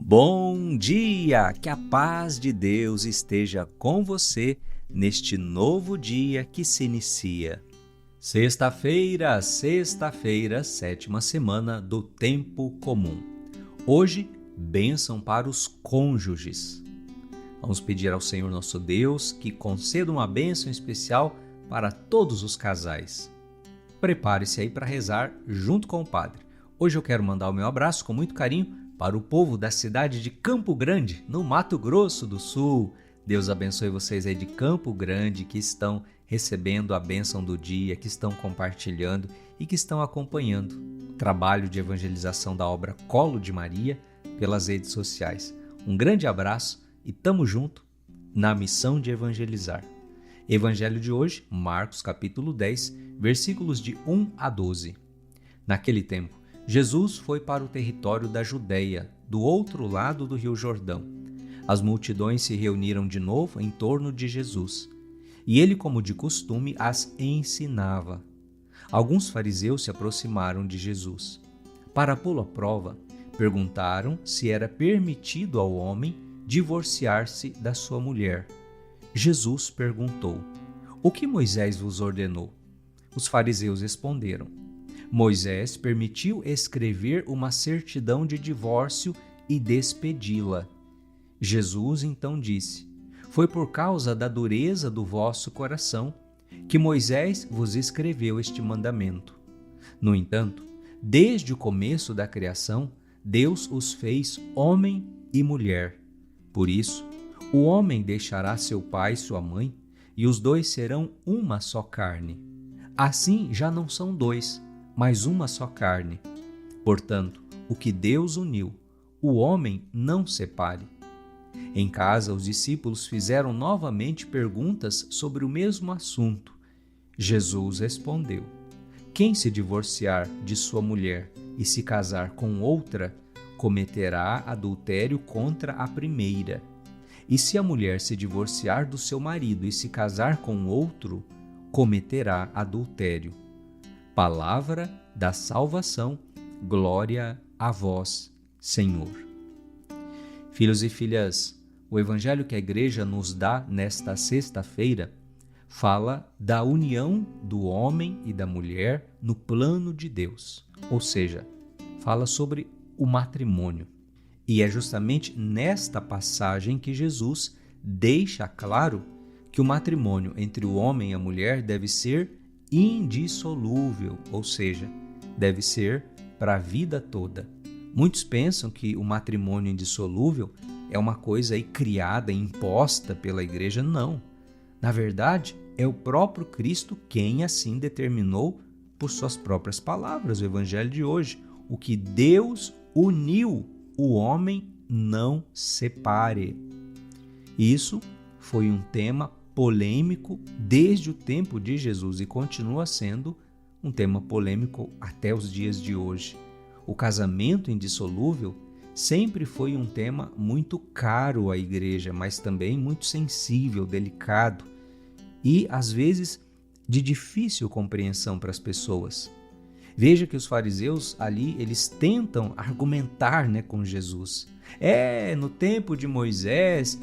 Bom dia! Que a paz de Deus esteja com você neste novo dia que se inicia. Sexta-feira, sétima semana do tempo comum. Hoje, bênção para os cônjuges. Vamos pedir ao Senhor nosso Deus que conceda uma bênção especial para todos os casais. Prepare-se aí para rezar junto com o Padre. Hoje eu quero mandar o meu abraço com muito carinho para o povo da cidade de Campo Grande, no Mato Grosso do Sul. Deus abençoe vocês aí de Campo Grande que estão recebendo a bênção do dia, que estão compartilhando e que estão acompanhando o trabalho de evangelização da obra Colo de Maria pelas redes sociais. Um grande abraço e tamo junto na missão de evangelizar. Evangelho de hoje, Marcos capítulo 10, versículos de 1 a 12. Naquele tempo, Jesus foi para o território da Judeia, do outro lado do Rio Jordão. As multidões se reuniram de novo em torno de Jesus, e ele, como de costume, as ensinava. Alguns fariseus se aproximaram de Jesus. Para pô-lo à prova, perguntaram se era permitido ao homem divorciar-se da sua mulher. Jesus perguntou: "O que Moisés vos ordenou?" Os fariseus responderam: "Moisés permitiu escrever uma certidão de divórcio e despedi-la." Jesus então disse: "Foi por causa da dureza do vosso coração que Moisés vos escreveu este mandamento. No entanto, desde o começo da criação, Deus os fez homem e mulher. Por isso, o homem deixará seu pai e sua mãe, e os dois serão uma só carne. Assim já não são dois, mas uma só carne. Portanto, o que Deus uniu, o homem não separe." Em casa, os discípulos fizeram novamente perguntas sobre o mesmo assunto. Jesus respondeu: "Quem se divorciar de sua mulher e se casar com outra, cometerá adultério contra a primeira. E se a mulher se divorciar do seu marido e se casar com outro, cometerá adultério." Palavra da salvação, glória a vós, Senhor. Filhos e filhas, o evangelho que a igreja nos dá nesta sexta-feira fala da união do homem e da mulher no plano de Deus, ou seja, fala sobre o matrimônio. E é justamente nesta passagem que Jesus deixa claro que o matrimônio entre o homem e a mulher deve ser indissolúvel, ou seja, deve ser para a vida toda. Muitos pensam que o matrimônio indissolúvel é uma coisa aí criada, imposta pela igreja. Não. Na verdade, é o próprio Cristo quem assim determinou por suas próprias palavras, o evangelho de hoje. O que Deus uniu, o homem não separe. Isso foi um tema polêmico desde o tempo de Jesus e continua sendo um tema polêmico até os dias de hoje. O casamento indissolúvel sempre foi um tema muito caro à igreja, mas também muito sensível, delicado e, às vezes, de difícil compreensão para as pessoas. Veja que os fariseus ali, eles tentam argumentar, com Jesus. No tempo de Moisés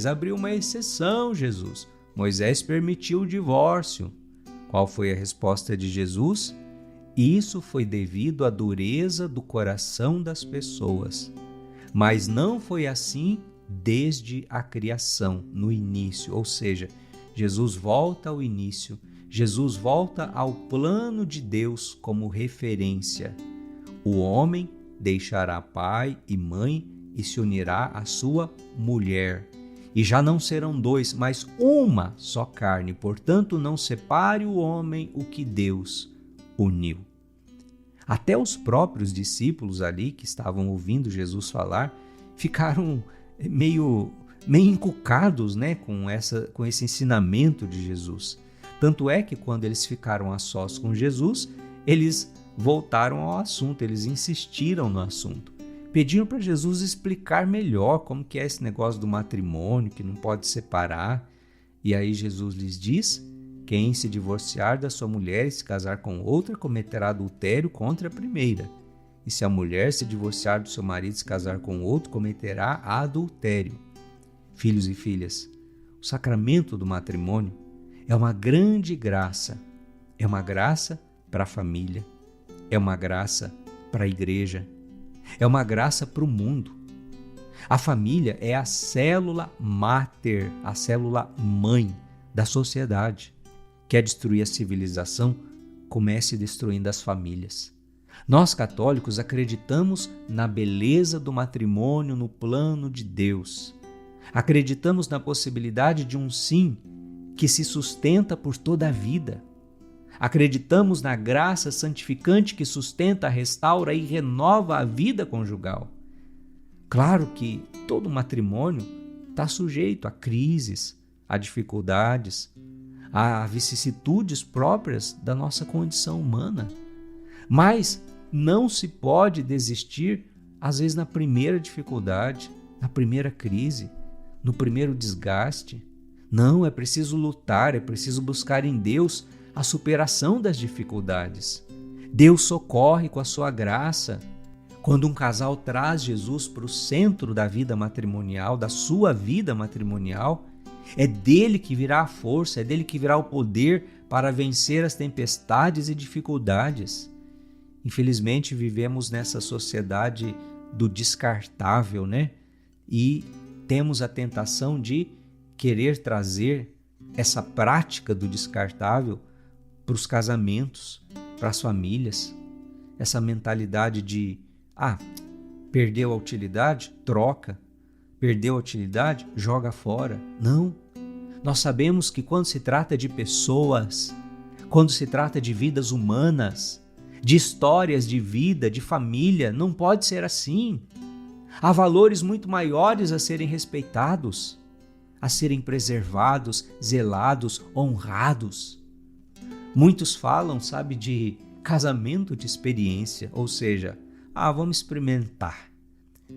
abriu uma exceção, Jesus. Moisés permitiu o divórcio. Qual foi a resposta de Jesus? Isso foi devido à dureza do coração das pessoas. Mas não foi assim desde a criação, no início. Ou seja, Jesus volta ao início. Jesus volta ao plano de Deus como referência. O homem deixará pai e mãe e se unirá à sua mulher. E já não serão dois, mas uma só carne. Portanto, não separe o homem o que Deus uniu. Até os próprios discípulos ali que estavam ouvindo Jesus falar ficaram meio encucados, com esse ensinamento de Jesus. Tanto é que quando eles ficaram a sós com Jesus, eles voltaram ao assunto, eles insistiram no assunto. Pediram para Jesus explicar melhor como que é esse negócio do matrimônio, que não pode separar. E aí Jesus lhes diz: "Quem se divorciar da sua mulher e se casar com outra, cometerá adultério contra a primeira. e se a mulher se divorciar do seu marido e se casar com outro, cometerá adultério. Filhos e filhas, o sacramento do matrimônio é uma grande graça. É uma graça para a família, é uma graça para a igreja, é uma graça para o mundo. A família é a célula máter, a célula mãe da sociedade. Quer destruir a civilização? Comece destruindo as famílias. Nós católicos acreditamos na beleza do matrimônio no plano de Deus. Acreditamos na possibilidade de um sim que se sustenta por toda a vida. Acreditamos na graça santificante que sustenta, restaura e renova a vida conjugal. Claro que todo matrimônio está sujeito a crises, a dificuldades, a vicissitudes próprias da nossa condição humana. Mas não se pode desistir, às vezes, na primeira dificuldade, na primeira crise, no primeiro desgaste. Não, é preciso lutar, é preciso buscar em Deus a superação das dificuldades. Deus socorre com a sua graça. Quando um casal traz Jesus para o centro da vida matrimonial, da sua vida matrimonial, é dele que virá a força, é dele que virá o poder para vencer as tempestades e dificuldades. Infelizmente, vivemos nessa sociedade do descartável, né? E temos a tentação de querer trazer essa prática do descartável para os casamentos, para as famílias. Essa mentalidade de, perdeu a utilidade? Troca. Perdeu a utilidade? Joga fora. Não. Nós sabemos que quando se trata de pessoas, quando se trata de vidas humanas, de histórias de vida, de família, não pode ser assim. Há valores muito maiores a serem respeitados, a serem preservados, zelados, honrados. Muitos falam, de casamento de experiência, ou seja, vamos experimentar.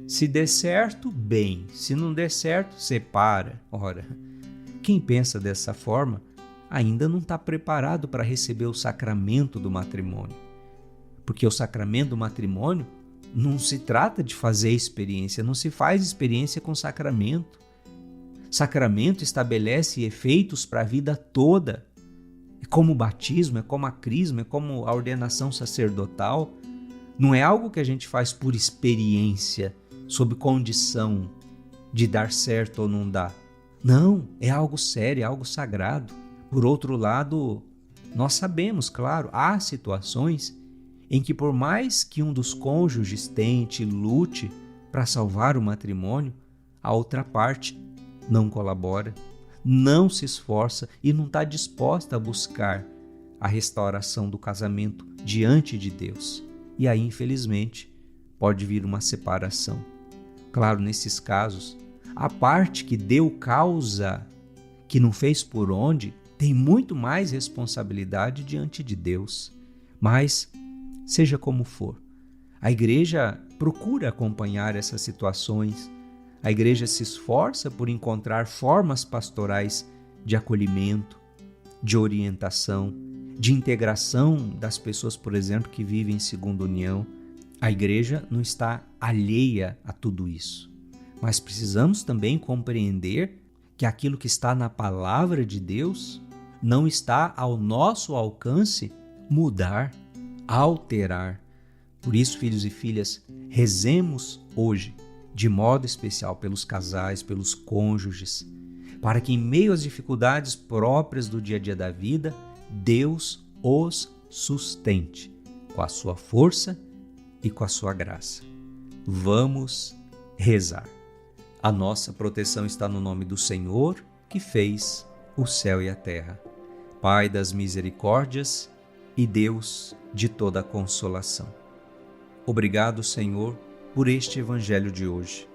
Se der certo, bem. Se não der certo, separa. Ora, quem pensa dessa forma ainda não está preparado para receber o sacramento do matrimônio. Porque o sacramento do matrimônio não se trata de fazer experiência, não se faz experiência com sacramento. Sacramento estabelece efeitos para a vida toda. É como o batismo, é como a crisma, é como a ordenação sacerdotal. Não é algo que a gente faz por experiência, sob condição de dar certo ou não dar. Não, é algo sério, é algo sagrado. Por outro lado, nós sabemos, claro, há situações em que por mais que um dos cônjuges tente, lute para salvar o matrimônio, a outra parte não colabora, não se esforça e não está disposta a buscar a restauração do casamento diante de Deus. E aí, infelizmente, pode vir uma separação. Claro, nesses casos, a parte que deu causa, que não fez por onde, tem muito mais responsabilidade diante de Deus. Mas, seja como for, a igreja procura acompanhar essas situações. A igreja se esforça por encontrar formas pastorais de acolhimento, de orientação, de integração das pessoas, por exemplo, que vivem em segunda união. A igreja não está alheia a tudo isso. Mas precisamos também compreender que aquilo que está na palavra de Deus não está ao nosso alcance mudar, alterar. Por isso, filhos e filhas, rezemos hoje, de modo especial pelos casais, pelos cônjuges, para que em meio às dificuldades próprias do dia a dia da vida, Deus os sustente com a sua força e com a sua graça. Vamos rezar. A nossa proteção está no nome do Senhor, que fez o céu e a terra. Pai das misericórdias e Deus de toda a consolação. Obrigado, Senhor, por este evangelho de hoje.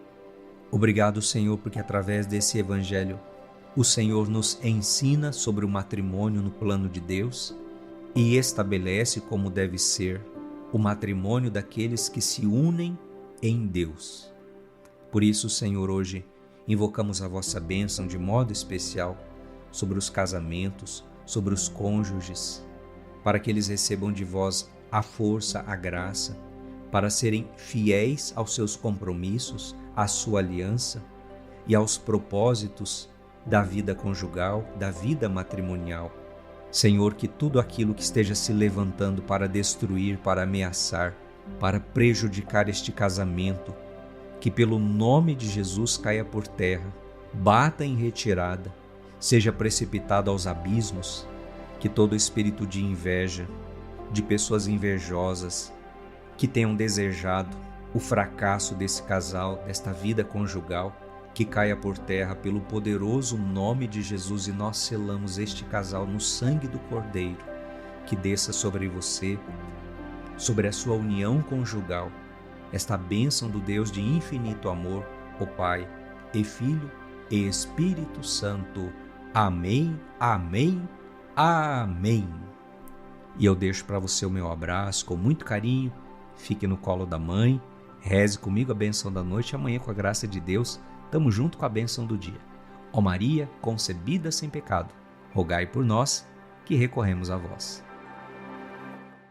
Obrigado, Senhor, porque através desse evangelho o Senhor nos ensina sobre o matrimônio no plano de Deus e estabelece como deve ser o matrimônio daqueles que se unem em Deus. Por isso, Senhor, hoje invocamos a vossa bênção de modo especial sobre os casamentos, sobre os cônjuges, para que eles recebam de vós a força, a graça, para serem fiéis aos seus compromissos, à sua aliança e aos propósitos da vida conjugal, da vida matrimonial. Senhor, que tudo aquilo que esteja se levantando para destruir, para ameaçar, para prejudicar este casamento, que pelo nome de Jesus caia por terra, bata em retirada, seja precipitado aos abismos, que todo espírito de inveja, de pessoas invejosas, que tenham desejado o fracasso desse casal, desta vida conjugal, que caia por terra pelo poderoso nome de Jesus, e nós selamos este casal no sangue do Cordeiro, que desça sobre você, sobre a sua união conjugal, esta bênção do Deus de infinito amor, o Pai e Filho e Espírito Santo. Amém, amém, amém. E eu deixo para você o meu abraço com muito carinho. Fique no colo da mãe, reze comigo a bênção da noite, e amanhã, com a graça de Deus, tamo junto com a bênção do dia. Ó Maria, concebida sem pecado, rogai por nós que recorremos a vós.